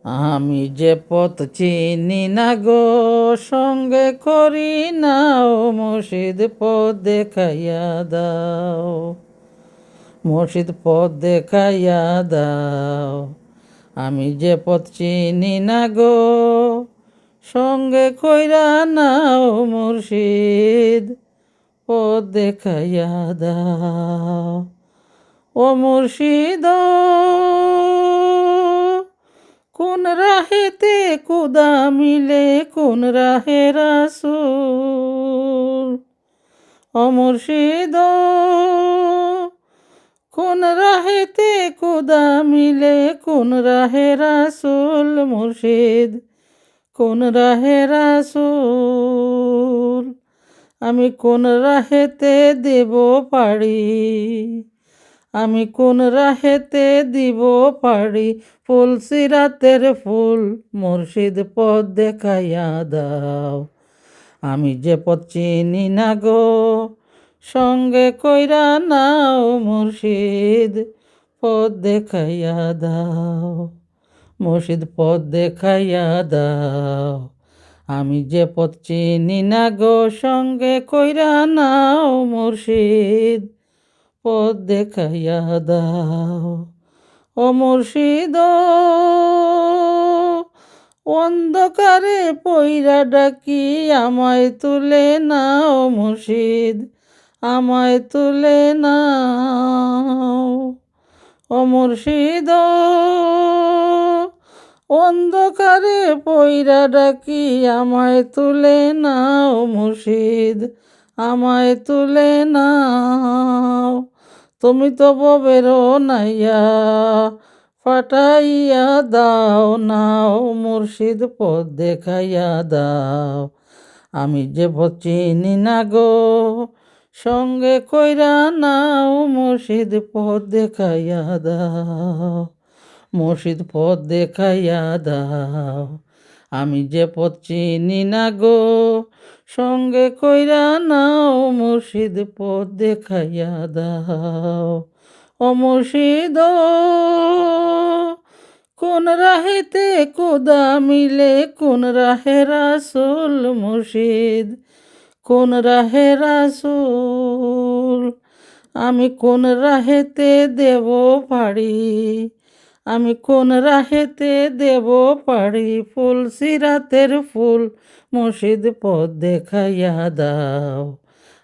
আমি যে পথ চিনি না গো, সঙ্গে করি নাও মুর্শিদ পথ দেখাইয়া দাও, মুর্শিদ পথ দেখাইয়া দাও। আমি যে পথ চিনি না গো, সঙ্গে কইরা নাও মুর্শিদ পথ দেখাইয়া দাও। ও মুর্শিদ কোন রাহেতে কুদা মিলে, কোন রাহে রাসূল। ও মুর্শিদ কোন রাহেতে কুদা মিলে, কোন রাহে রাসূল। মুর্শিদ কোন রাহে রাসূল। আমি কোন রাহেতে দেব পাড়ি, আমি কোন রাহেতে দিব পাড়ি, ফুল সিরাতের ফুল। মুর্শিদ পথ দেখাইয়া দাও। আমি যে পথ চিনি না গো, সঙ্গে কইরা নাও মুর্শিদ পথ দেখাইয়া দাও, মুর্শিদ পথ দেখাইয়া দাও। আমি যে পথ চিনি না গো, সঙ্গে কইরা নাও মুর্শিদ পথ দেখাইয়া দাও। ও মুর্শিদ অন্ধকারে পইরা ডাকি, আমায় তুলে নাও মুর্শিদ, আমায় তুলে নাও। ও মুর্শিদ অন্ধকারে পইরা ডাকি, আমায় তুলে নাও মুর্শিদ, আমায় তুলে নাও। তুমি তো ববেরও নাইয়া ফাটাইয়া দাও নাও, মুর্শিদ পথ দেখাইয়া দাও। আমি যে পথ চিনি না গো, সঙ্গে কইরা নাও মুর্শিদ পথ দেখাইয়া দাও, মুর্শিদ পথ দেখাইয়া দাও। আমি যে পথ চিনি না গো, সঙ্গে কইরা নাও মুর্শিদ পথ দেখাইয়া দাও। ও মুর্শিদ কোন রাহেতে কুদা মিলে, কোন রাহে রাসূল। মুর্শিদ কোন রাহে রাসূল। আমি কোন রাহেতে দেব পাড়ি, আমি কোন রাহেতে দেব পাড়ি, ফুল সিরাতের ফুল। মুর্শিদ পথ দেখাইয়া দাও।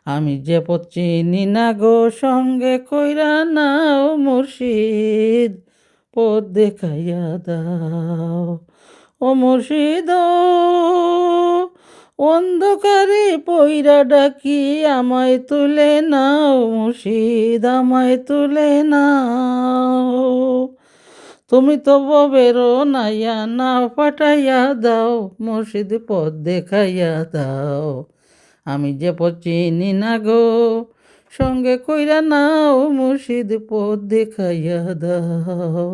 আমি যে পথ চিনি না গো, সঙ্গে কইরা নাও মুর্শিদ পথ দেখাইয়া দাও। ও মুর্শিদ অন্ধকারে পইরা ডাকি, আমায় তুলে নাও মুর্শিদ, আমায় তুলে নাও। তুমি তো ববেরও নাইয়া, না পাঠাইয়া দাও মুর্শিদ পথ দেখাইয়া দাও। আমি যে পথ চিনি না গো, সঙ্গে কইরা নাও মুর্শিদ পথ দেখাইয়া দাও।